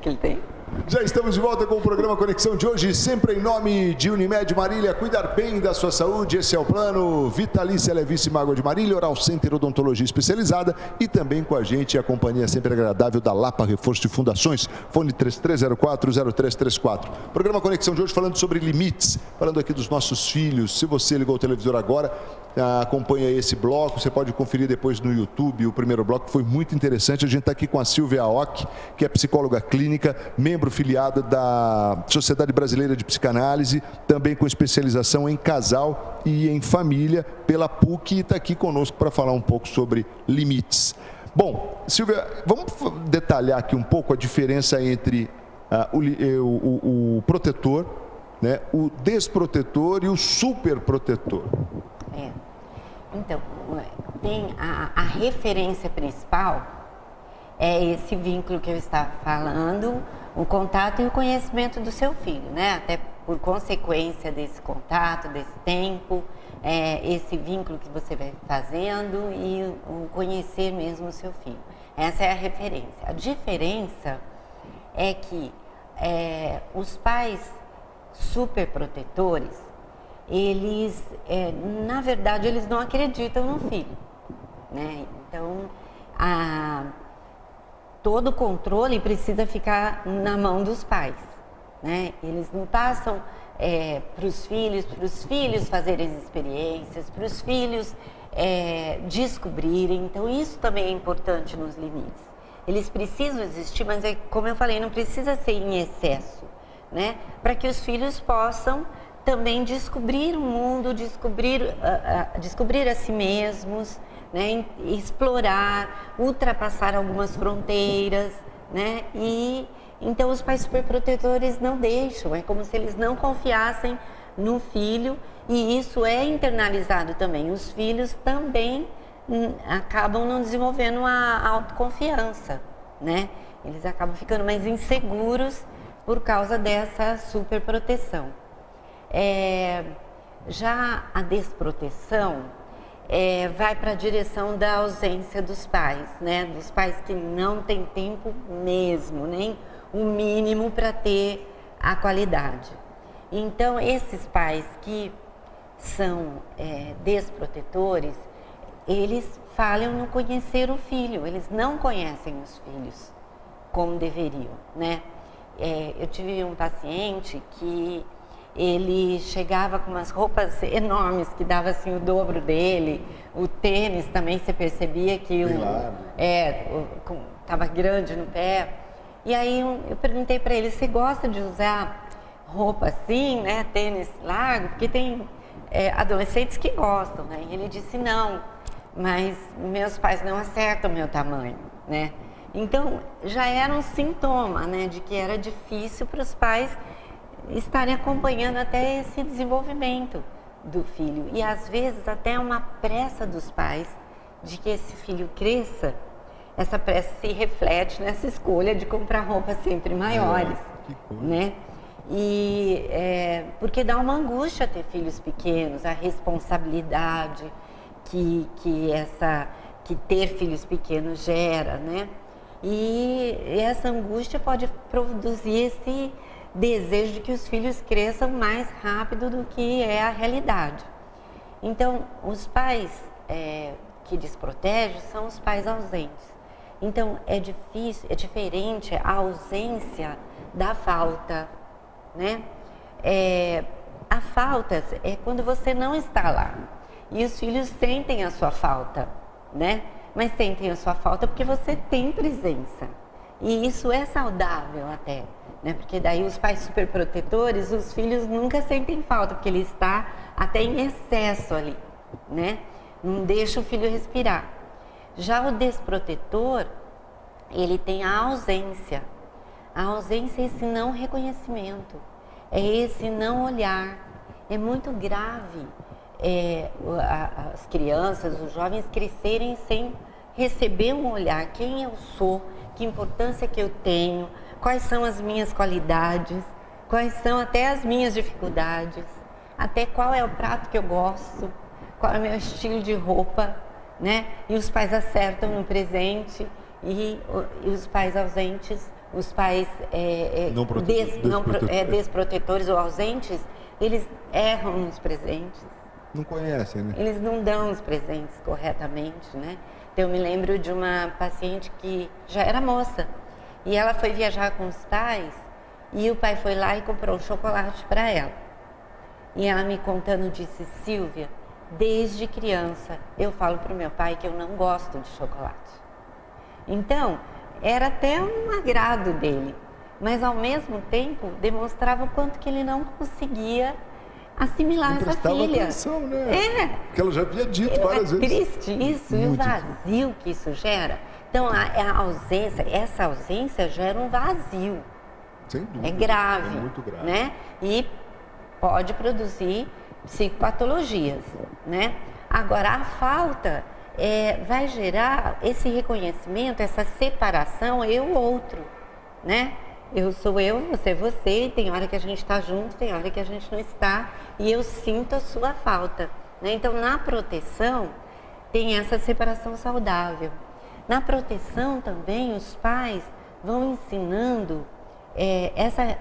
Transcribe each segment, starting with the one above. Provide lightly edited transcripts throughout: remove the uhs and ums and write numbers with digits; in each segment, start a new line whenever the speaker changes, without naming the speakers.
que ele tem.
Já estamos de volta com o programa Conexão de hoje, sempre em nome de Unimed Marília, cuidar bem da sua saúde, esse é o plano. Vitalícia Levíssima Água de Marília, Oral Center Odontologia Especializada e também com a gente a companhia sempre agradável da Lapa Reforço de Fundações, fone 33040334. Programa Conexão de hoje falando sobre limites, falando aqui dos nossos filhos. Se você ligou o televisor agora, acompanha esse bloco, você pode conferir depois no YouTube, o primeiro bloco foi muito interessante. A gente está aqui com a Silvia Aoki, que é psicóloga clínica, membro filiada da Sociedade Brasileira de Psicanálise, também com especialização em casal e em família pela PUC, e está aqui conosco para falar um pouco sobre limites. Bom, Silvia, vamos detalhar aqui um pouco a diferença entre o protetor, né, o desprotetor e o superprotetor.
Então, tem a referência principal é esse vínculo que eu estava falando, o contato e o conhecimento do seu filho, né? Até por consequência desse contato, desse tempo, esse vínculo que você vai fazendo e o conhecer mesmo o seu filho. Essa é a referência. A diferença é que os pais superprotetores, eles, na verdade, eles não acreditam no filho, né? Então, todo o controle precisa ficar na mão dos pais, né? Eles não passam para os filhos fazerem as experiências, para os filhos descobrirem. Então, isso também é importante nos limites. Eles precisam existir, mas, como eu falei, não precisa ser em excesso, né? Para que os filhos possam também descobrir o mundo, descobrir a si mesmos, né? Explorar, ultrapassar algumas fronteiras, né? E então os pais superprotetores não deixam, é como se eles não confiassem no filho, e isso é internalizado também. Os filhos também acabam não desenvolvendo a autoconfiança, né? Eles acabam ficando mais inseguros por causa dessa superproteção. Já a desproteção vai para a direção da ausência dos pais, né? Dos pais que não têm tempo mesmo, nem o mínimo para ter a qualidade. Então, esses pais que são desprotetores, eles falham no conhecer o filho, eles não conhecem os filhos como deveriam, né? Eu tive um paciente que ele chegava com umas roupas enormes, que dava assim o dobro dele, o tênis também, você percebia que estava grande no pé. E aí eu perguntei para ele, você gosta de usar roupa assim, né, tênis largo? Porque tem adolescentes que gostam, né? E ele disse, não, mas meus pais não acertam o meu tamanho, né? Então, já era um sintoma, né, de que era difícil para os pais estarem acompanhando até esse desenvolvimento do filho. E às vezes até uma pressa dos pais de que esse filho cresça, essa pressa se reflete nessa escolha de comprar roupas sempre maiores, né? E porque dá uma angústia ter filhos pequenos, a responsabilidade que ter filhos pequenos gera, né? E essa angústia pode produzir esse desejo de que os filhos cresçam mais rápido do que é a realidade. Então, os pais que desprotegem são os pais ausentes. Então, é diferente a ausência da falta, né? A falta é quando você não está lá. E os filhos sentem a sua falta, né? Mas sentem a sua falta porque você tem presença. E isso é saudável até, né? Porque daí os pais superprotetores, os filhos nunca sentem falta, porque ele está até em excesso ali, né? Não deixa o filho respirar. Já o desprotetor, ele tem a ausência. A ausência é esse não reconhecimento, é esse não olhar. É muito grave as crianças, os jovens crescerem sem receber um olhar. Quem eu sou, que importância que eu tenho, quais são as minhas qualidades, quais são até as minhas dificuldades, até qual é o prato que eu gosto, qual é o meu estilo de roupa, né? E os pais acertam no presente e os pais ausentes os pais desprotetores ou ausentes, eles erram nos presentes.
Não conhecem, né?
Eles não dão os presentes corretamente, né? Então, eu me lembro de uma paciente que já era moça e ela foi viajar com os pais e o pai foi lá e comprou um chocolate para ela. E ela me contando disse: Silvia, desde criança eu falo para o meu pai que eu não gosto de chocolate. Então, era até um agrado dele, mas ao mesmo tempo demonstrava o quanto que ele não conseguia assimilar essa filha.
Atenção, né? Porque ela já havia dito várias vezes.
É triste isso, e o vazio que isso gera. Então, essa ausência gera um vazio.
Sem dúvida.
É grave.
É muito grave.
Né? E pode produzir psicopatologias, né? Agora, a falta vai gerar esse reconhecimento, essa separação, eu-outro, né? Eu sou eu, você é você, e tem hora que a gente está junto, tem hora que a gente não está, e eu sinto a sua falta, né? Então, na proteção, tem essa separação saudável. Na proteção também, os pais vão ensinando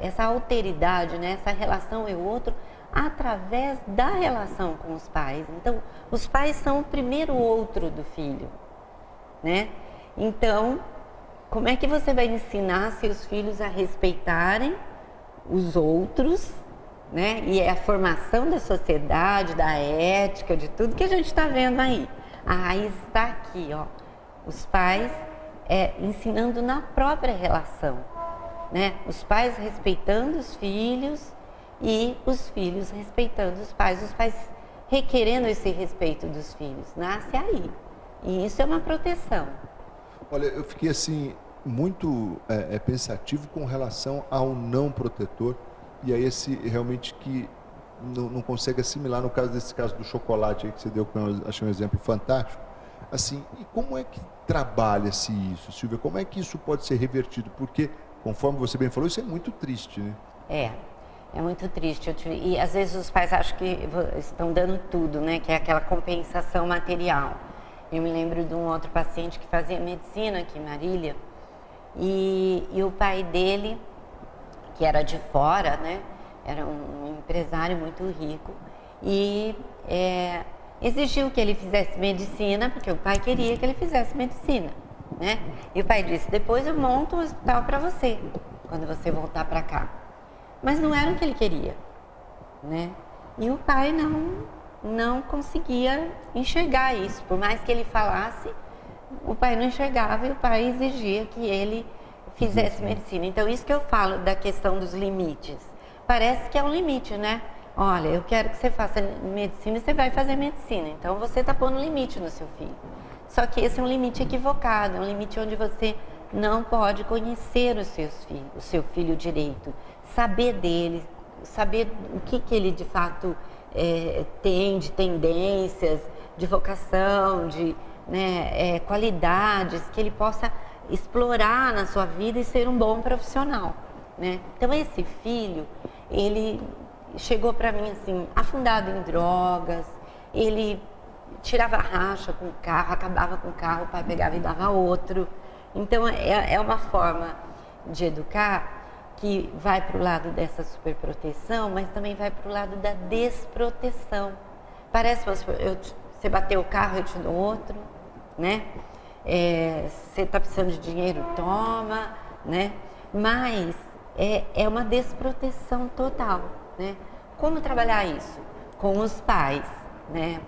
essa alteridade, né? Essa relação eu-outro, através da relação com os pais. Então, os pais são o primeiro outro do filho, né? Então, como é que você vai ensinar seus filhos a respeitarem os outros, né? E é a formação da sociedade, da ética, de tudo que a gente está vendo aí. A raiz está aqui, ó. Os pais ensinando na própria relação, né? Os pais respeitando os filhos e os filhos respeitando os pais requerendo esse respeito dos filhos. Nasce aí. E isso é uma proteção.
Olha, eu fiquei assim muito pensativo com relação ao não protetor e a esse realmente que não consegue assimilar, no desse caso do chocolate aí que você deu, que eu achei um exemplo fantástico. Assim, e como é que trabalha-se isso, Silvia? Como é que isso pode ser revertido? Porque, conforme você bem falou, isso é muito triste, né?
É muito triste. E às vezes os pais acham que estão dando tudo, né? Que é aquela compensação material. Eu me lembro de um outro paciente que fazia medicina aqui em Marília e o pai dele, que era de fora, né? Era um empresário muito rico e exigiu que ele fizesse medicina, porque o pai queria que ele fizesse medicina, né? E o pai disse: depois eu monto um hospital para você, quando você voltar para cá. Mas não era o que ele queria, né? E o pai não conseguia enxergar isso. Por mais que ele falasse, o pai não enxergava e o pai exigia que ele fizesse medicina. Então, isso que eu falo da questão dos limites. Parece que é um limite, né? Olha, eu quero que você faça medicina e você vai fazer medicina. Então, você está pondo limite no seu filho. Só que esse é um limite equivocado, é um limite onde você não pode conhecer os seus filhos, o seu filho direito, saber dele, saber o que ele de fato tem de tendências, de vocação, de qualidades que ele possa explorar na sua vida e ser um bom profissional, né? Então, esse filho, ele chegou para mim assim, afundado em drogas, ele tirava racha com o carro, acabava com o carro, o pai pegava e dava outro. Então, é uma forma de educar que vai para o lado dessa superproteção, mas também vai para o lado da desproteção. Parece que você bateu o carro, eu te dou outro, né? Você está precisando de dinheiro, toma, né? Mas é uma desproteção total, né? Como trabalhar isso? Com os pais, né?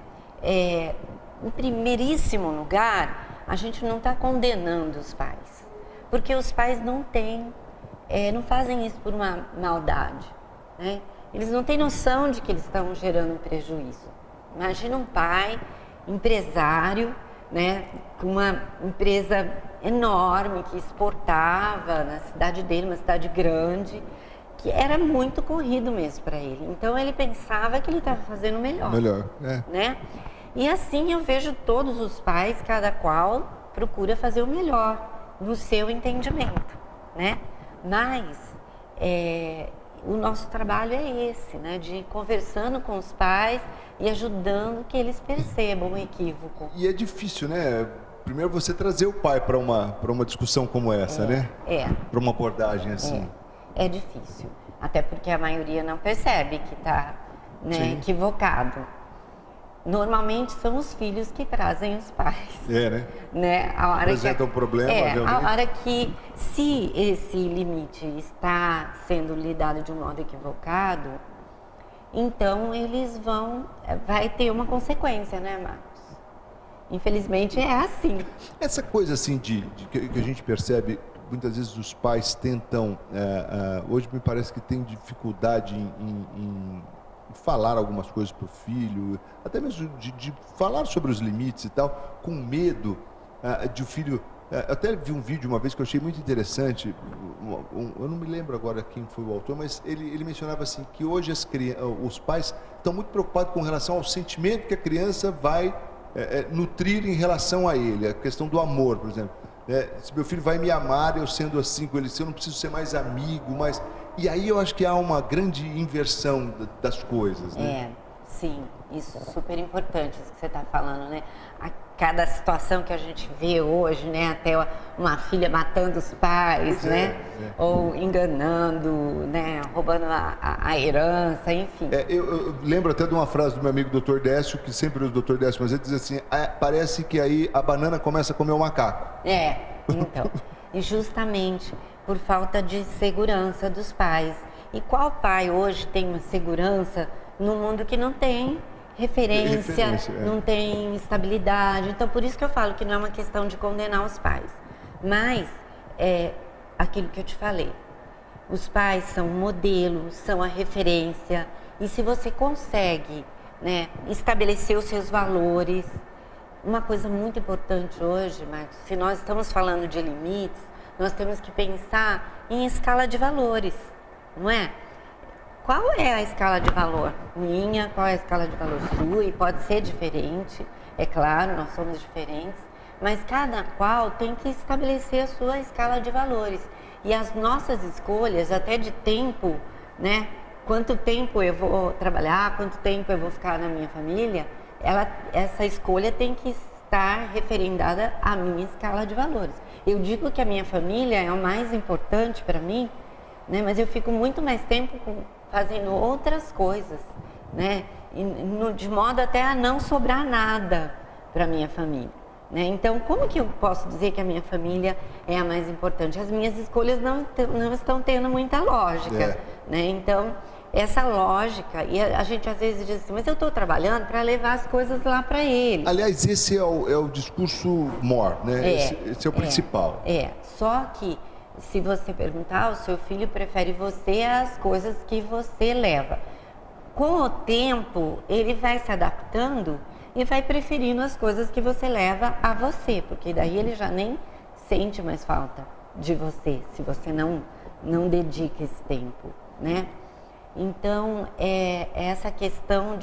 Em primeiríssimo lugar, a gente não está condenando os pais, porque os pais não fazem isso por uma maldade, né? Eles não têm noção de que eles estão gerando um prejuízo. Imagina um pai, empresário, né, com uma empresa enorme que exportava na cidade dele, uma cidade grande, que era muito corrido mesmo para ele. Então ele pensava que ele estava fazendo o melhor. Né? E assim eu vejo todos os pais, cada qual procura fazer o melhor no seu entendimento, né? Mas o nosso trabalho é esse, né? De ir conversando com os pais e ajudando que eles percebam o equívoco.
E é difícil, né? primeiro você trazer o pai para uma discussão como essa, né? Para uma abordagem assim.
É difícil, até porque a maioria não percebe que está, né, equivocado. Normalmente são os filhos que trazem os pais.
Né?
A hora
apresenta um problema.
A hora que, se esse limite está sendo lidado de um modo equivocado, então eles vai ter uma consequência, né, Marcos? Infelizmente é assim.
Essa coisa assim que a gente percebe, muitas vezes os pais tentam, hoje me parece que tem dificuldade em falar algumas coisas para o filho, até mesmo de falar sobre os limites e tal, com medo de o filho... Até vi um vídeo uma vez que eu achei muito interessante, eu não me lembro agora quem foi o autor, mas ele mencionava assim, que hoje os pais estão muito preocupados com relação ao sentimento que a criança vai nutrir em relação a ele, a questão do amor, por exemplo. Se meu filho vai me amar, eu sendo assim com ele, se eu não preciso ser mais amigo, mas... E aí eu acho que há uma grande inversão das coisas, né?
Sim, isso é super importante, isso que você está falando, né? Cada situação que a gente vê hoje, né? Até uma filha matando os pais, né? Ou enganando, né? Roubando a herança, enfim.
Eu lembro até de uma frase do meu amigo Dr. Décio, que sempre usa o Dr. Décio, mas ele diz assim, parece que aí a banana começa a comer o macaco.
Então, e justamente por falta de segurança dos pais. E qual pai hoje tem uma segurança num mundo que não tem referência, não tem estabilidade? Então, por isso que eu falo que não é uma questão de condenar os pais. Mas, é aquilo que eu te falei. Os pais são modelos, são a referência. E se você consegue, né, estabelecer os seus valores... Uma coisa muito importante hoje, Marcos, se nós estamos falando de limites, nós temos que pensar em escala de valores, não é? Qual é a escala de valor minha, qual é a escala de valor sua, e pode ser diferente, é claro, nós somos diferentes, mas cada qual tem que estabelecer a sua escala de valores. E as nossas escolhas, até de tempo, né? Quanto tempo eu vou trabalhar, quanto tempo eu vou ficar na minha família, essa escolha tem que estar referendada à minha escala de valores. Eu digo que a minha família é o mais importante para mim, né? Mas eu fico muito mais tempo fazendo outras coisas, né? De modo até a não sobrar nada para minha família, né? Então, como que eu posso dizer que a minha família é a mais importante? As minhas escolhas não estão tendo muita lógica, né? Então, essa lógica, e a gente às vezes diz assim, mas eu estou trabalhando para levar as coisas lá para ele.
Aliás, esse é o discurso maior, né? Esse é o principal.
Só que se você perguntar, o seu filho prefere você às coisas que você leva. Com o tempo, ele vai se adaptando e vai preferindo as coisas que você leva a você, porque daí ele já nem sente mais falta de você, se você não dedica esse tempo, né? Então, é essa questão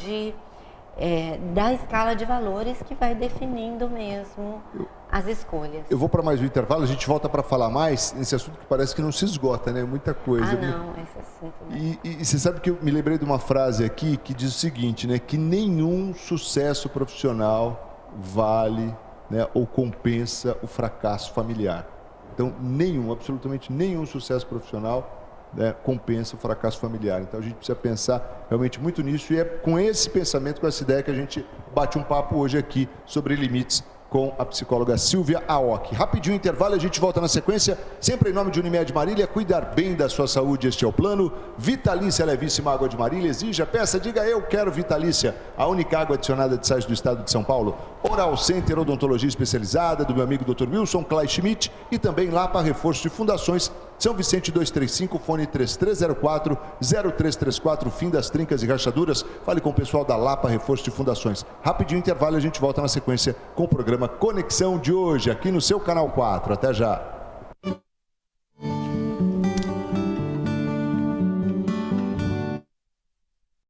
da escala de valores que vai definindo mesmo as escolhas.
Eu vou para mais um intervalo, a gente volta para falar mais nesse assunto que parece que não se esgota, né? Muita coisa.
Esse assunto não.
E você sabe que eu me lembrei de uma frase aqui que diz o seguinte, né? Que nenhum sucesso profissional vale, né, ou compensa o fracasso familiar. Então, absolutamente nenhum sucesso profissional, né, compensa o fracasso familiar. Então a gente precisa pensar realmente muito nisso, e é com esse pensamento, com essa ideia que a gente bate um papo hoje aqui sobre limites com a psicóloga Silvia Aoki. Rapidinho intervalo, a gente volta na sequência, sempre em nome de Unimed Marília, cuidar bem da sua saúde, este é o plano. Vitalícia Levíssima Água de Marília, exija, peça, diga eu quero Vitalícia, a única água adicionada de sais do estado de São Paulo. Oral Center, odontologia especializada, do meu amigo Dr. Wilson Clay Schmidt, e também Lapa Reforço de Fundações, São Vicente 235, fone 3304-0334, fim das trincas e rachaduras. Fale com o pessoal da Lapa Reforço de Fundações. Rapidinho intervalo, a gente volta na sequência com o programa Conexão de hoje, aqui no seu Canal 4. Até já.